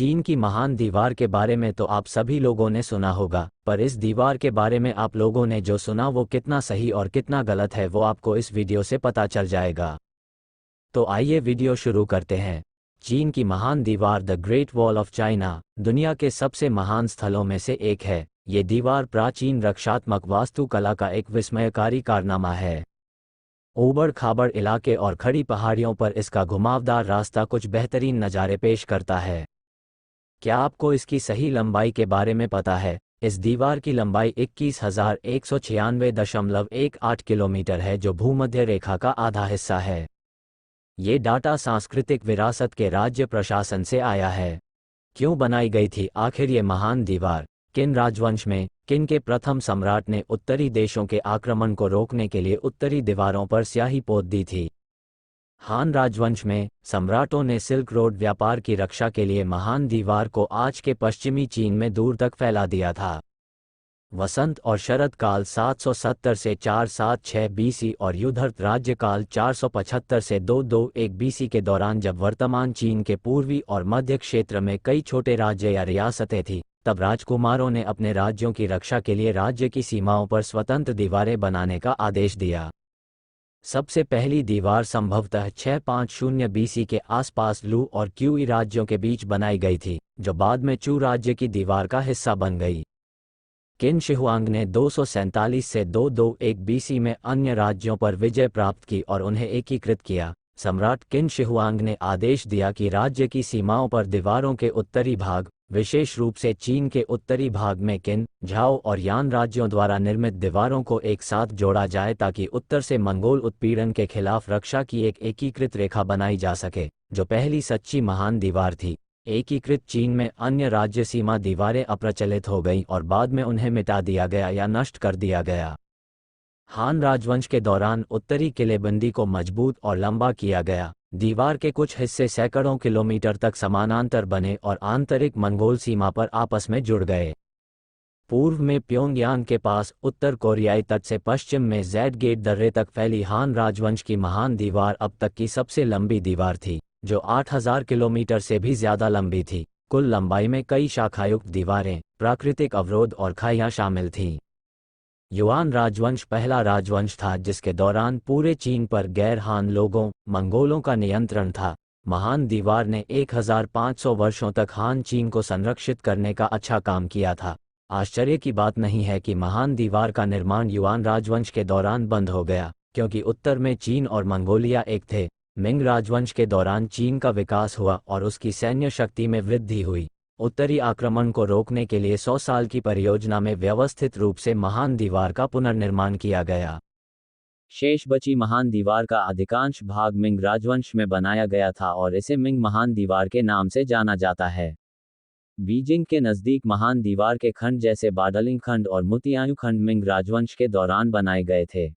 चीन की महान दीवार के बारे में तो आप सभी लोगों ने सुना होगा, पर इस दीवार के बारे में आप लोगों ने जो सुना वो कितना सही और कितना गलत है वो आपको इस वीडियो से पता चल जाएगा। तो आइए वीडियो शुरू करते हैं। चीन की महान दीवार the great wall of China दुनिया के सबसे महान स्थलों में से एक है। ये दीवार प्राचीन रक्षात्मक वास्तुकला का एक विस्मयकारी कारनामा है। ऊबड़ खाबड़ इलाके और खड़ी पहाड़ियों पर इसका घुमावदार रास्ता कुछ बेहतरीन नज़ारे पेश करता है। क्या आपको इसकी सही लंबाई के बारे में पता है? इस दीवार की लंबाई 21,196.18 किलोमीटर है, जो भूमध्य रेखा का आधा हिस्सा है। ये डाटा सांस्कृतिक विरासत के राज्य प्रशासन से आया है। क्यों बनाई गई थी आखिर ये महान दीवार? किन राजवंश में किन के प्रथम सम्राट ने उत्तरी देशों के आक्रमण को रोकने के लिए उत्तरी दीवारों पर स्याही पोत दी थी? हान राजवंश में सम्राटों ने सिल्क रोड व्यापार की रक्षा के लिए महान दीवार को आज के पश्चिमी चीन में दूर तक फैला दिया था। वसंत और शरद काल 770 से 476 बीसी और युद्धर्त राज्यकाल 475 से 221 बीसी के दौरान, जब वर्तमान चीन के पूर्वी और मध्य क्षेत्र में कई छोटे राज्य या रियासतें थीं, तब राजकुमारों ने अपने राज्यों की रक्षा के लिए राज्य की सीमाओं पर स्वतंत्र दीवारें बनाने का आदेश दिया। सबसे पहली दीवार संभवतः 650 बीसी के आसपास लू और क्यूई राज्यों के बीच बनाई गई थी, जो बाद में चू राज्य की दीवार का हिस्सा बन गई। किन शिहुआंग ने 247 से 221 बीसी में अन्य राज्यों पर विजय प्राप्त की और उन्हें एकीकृत किया। सम्राट किन शिहुआंग ने आदेश दिया कि राज्य की सीमाओं पर दीवारों के उत्तरी भाग, विशेष रूप से चीन के उत्तरी भाग में किन, झाओ और यान राज्यों द्वारा निर्मित दीवारों को एक साथ जोड़ा जाए, ताकि उत्तर से मंगोल उत्पीड़न के खिलाफ रक्षा की एक एकीकृत रेखा बनाई जा सके, जो पहली सच्ची महान दीवार थी। एकीकृत चीन में अन्य राज्य सीमा दीवारें अप्रचलित हो गईं और बाद में उन्हें मिटा दिया गया या नष्ट कर दिया गया। हान राजवंश के दौरान उत्तरी किलेबंदी को मजबूत और लंबा किया गया। दीवार के कुछ हिस्से सैकड़ों किलोमीटर तक समानांतर बने और आंतरिक मंगोल सीमा पर आपस में जुड़ गए। पूर्व में प्योंगयांग के पास उत्तर कोरियाई तट से पश्चिम में ज़ेड गेट दर्रे तक फैली हान राजवंश की महान दीवार अब तक की सबसे लंबी दीवार थी, जो 8000 किलोमीटर से भी ज्यादा लंबी थी। कुल लंबाई में कई शाखायुक्त दीवारें, प्राकृतिक अवरोध और खाइयां शामिल थीं। युआन राजवंश पहला राजवंश था जिसके दौरान पूरे चीन पर गैर हान लोगों, मंगोलों का नियंत्रण था। महान दीवार ने 1500 वर्षों तक हान चीन को संरक्षित करने का अच्छा काम किया था। आश्चर्य की बात नहीं है कि महान दीवार का निर्माण युआन राजवंश के दौरान बंद हो गया, क्योंकि उत्तर में चीन और मंगोलिया एक थे। मिंग राजवंश के दौरान चीन का विकास हुआ और उसकी सैन्य शक्ति में वृद्धि हुई। उत्तरी आक्रमण को रोकने के लिए 100 साल की परियोजना में व्यवस्थित रूप से महान दीवार का पुनर्निर्माण किया गया। शेष बची महान दीवार का अधिकांश भाग मिंग राजवंश में बनाया गया था और इसे मिंग महान दीवार के नाम से जाना जाता है। बीजिंग के नज़दीक महान दीवार के खंड जैसे बाडलिंग खंड और मुतियायु खंड मिंग राजवंश के दौरान बनाए गए थे।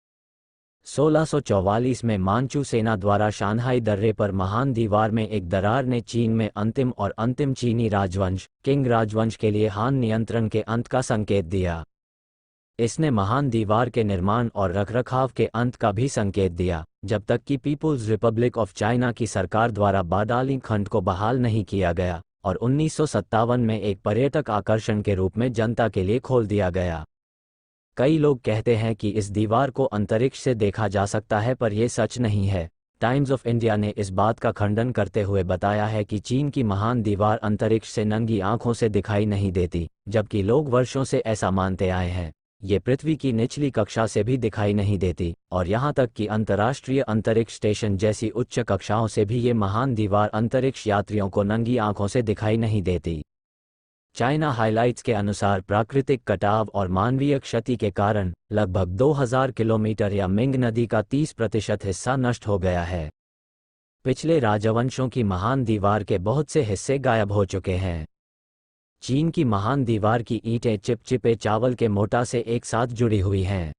1644 में मानचू सेना द्वारा शानहाई दर्रे पर महान दीवार में एक दरार ने चीन में अंतिम चीनी राजवंश किंग राजवंश के लिए हान नियंत्रण के अंत का संकेत दिया। इसने महान दीवार के निर्माण और रखरखाव के अंत का भी संकेत दिया, जब तक कि पीपुल्स रिपब्लिक ऑफ चाइना की सरकार द्वारा बाडालिंग खंड को बहाल नहीं किया गया और 1957 में एक पर्यटक आकर्षण के रूप में जनता के लिए खोल दिया गया। कई लोग कहते हैं कि इस दीवार को अंतरिक्ष से देखा जा सकता है, पर यह सच नहीं है। टाइम्स ऑफ इंडिया ने इस बात का खंडन करते हुए बताया है कि चीन की महान दीवार अंतरिक्ष से नंगी आंखों से दिखाई नहीं देती, जबकि लोग वर्षों से ऐसा मानते आए हैं। ये पृथ्वी की निचली कक्षा से भी दिखाई नहीं देती, और यहाँ तक कि अंतर्राष्ट्रीय अंतरिक्ष स्टेशन जैसी उच्च कक्षाओं से भी ये महान दीवार अंतरिक्ष यात्रियों को नंगी आंखों से दिखाई नहीं देती। चाइना हाइलाइट्स के अनुसार प्राकृतिक कटाव और मानवीय क्षति के कारण लगभग 2000 किलोमीटर या मिंग नदी का 30% हिस्सा नष्ट हो गया है। पिछले राजवंशों की महान दीवार के बहुत से हिस्से गायब हो चुके हैं। चीन की महान दीवार की ईंटें चिपचिपे चावल के मोटा से एक साथ जुड़ी हुई हैं।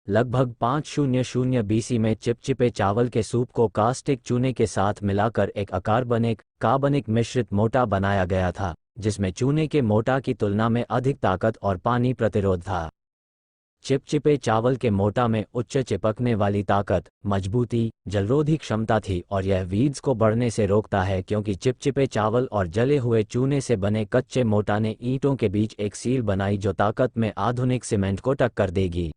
लगभग 500 बीसी में चिपचिपे चावल के सूप को कास्टिक चूने के साथ मिलाकर एक कार्बनिक मिश्रित मोटा बनाया गया था, जिसमें चूने के मोटा की तुलना में अधिक ताकत और पानी प्रतिरोध था। चिपचिपे चावल के मोटा में उच्च चिपकने वाली ताकत, मजबूती, जलरोधी क्षमता थी और यह वीड्स को बढ़ने से रोकता है क्योंकि चिपचिपे चावल और जले हुए चूने से बने कच्चे मोटा ने ईंटों के बीच एक सील बनाई जो ताकत में आधुनिक सीमेंट को टक्कर देगी।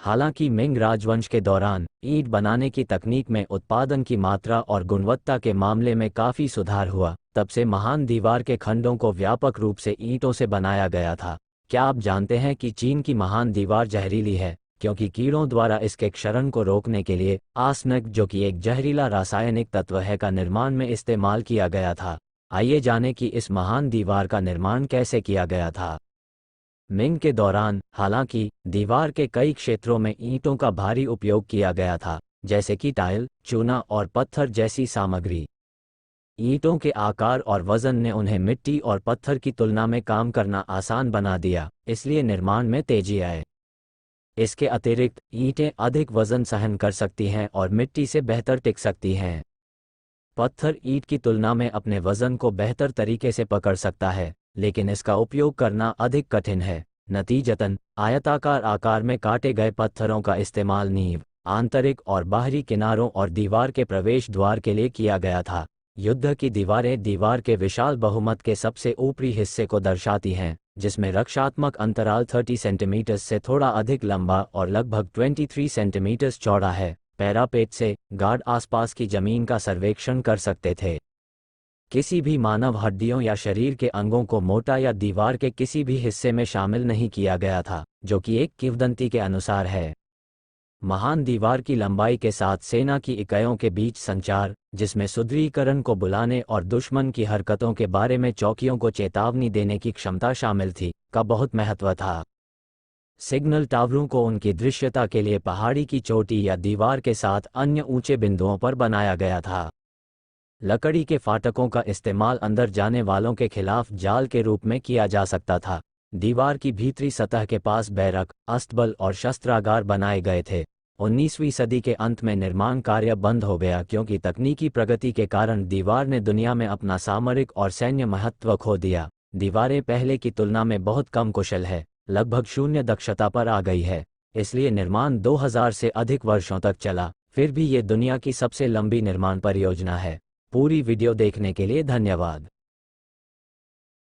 हालांकि मिंग राजवंश के दौरान ईंट बनाने की तकनीक में उत्पादन की मात्रा और गुणवत्ता के मामले में काफ़ी सुधार हुआ। तब से महान दीवार के खंडों को व्यापक रूप से ईंटों से बनाया गया था। क्या आप जानते हैं कि चीन की महान दीवार जहरीली है क्योंकि कीड़ों द्वारा इसके क्षरण को रोकने के लिए आर्सेनिक, जो कि एक जहरीला रासायनिक तत्व है, का निर्माण में इस्तेमाल किया गया था। आइए जानें कि इस महान दीवार का निर्माण कैसे किया गया था। मिंग के दौरान हालांकि दीवार के कई क्षेत्रों में ईंटों का भारी उपयोग किया गया था, जैसे कि टाइल, चूना और पत्थर जैसी सामग्री। ईंटों के आकार और वजन ने उन्हें मिट्टी और पत्थर की तुलना में काम करना आसान बना दिया, इसलिए निर्माण में तेजी आए। इसके अतिरिक्त ईंटें अधिक वजन सहन कर सकती हैं और मिट्टी से बेहतर टिक सकती हैं। पत्थर ईंट की तुलना में अपने वजन को बेहतर तरीके से पकड़ सकता है, लेकिन इसका उपयोग करना अधिक कठिन है। नतीजतन आयताकार आकार में काटे गए पत्थरों का इस्तेमाल नींव, आंतरिक और बाहरी किनारों और दीवार के प्रवेश द्वार के लिए किया गया था। युद्ध की दीवारें दीवार के विशाल बहुमत के सबसे ऊपरी हिस्से को दर्शाती हैं, जिसमें रक्षात्मक अंतराल 30 सेंटीमीटर से थोड़ा अधिक लंबा और लगभग 23 सेंटीमीटर चौड़ा है। पैरापेट से गार्ड आसपास की जमीन का सर्वेक्षण कर सकते थे। किसी भी मानव हड्डियों या शरीर के अंगों को मोटा या दीवार के किसी भी हिस्से में शामिल नहीं किया गया था, जो कि एक किंवदंती के अनुसार है। महान दीवार की लंबाई के साथ सेना की इकाइयों के बीच संचार, जिसमें सुदृढ़ीकरण को बुलाने और दुश्मन की हरकतों के बारे में चौकियों को चेतावनी देने की क्षमता शामिल थी, का बहुत महत्व था। सिग्नल टावरों को उनकी दृश्यता के लिए पहाड़ी की चोटी या दीवार के साथ अन्य ऊंचे बिंदुओं पर बनाया गया था। लकड़ी के फाटकों का इस्तेमाल अंदर जाने वालों के खिलाफ जाल के रूप में किया जा सकता था। दीवार की भीतरी सतह के पास बैरक, अस्तबल और शस्त्रागार बनाए गए थे। 19वीं सदी के अंत में निर्माण कार्य बंद हो गया क्योंकि तकनीकी प्रगति के कारण दीवार ने दुनिया में अपना सामरिक और सैन्य महत्व खो दिया। दीवारें पहले की तुलना में बहुत कम कुशल है, लगभग शून्य दक्षता पर आ गई है, इसलिए निर्माण 2000 से अधिक वर्षों तक चला। फिर भी ये दुनिया की सबसे लंबी निर्माण परियोजना है। पूरी वीडियो देखने के लिए धन्यवाद।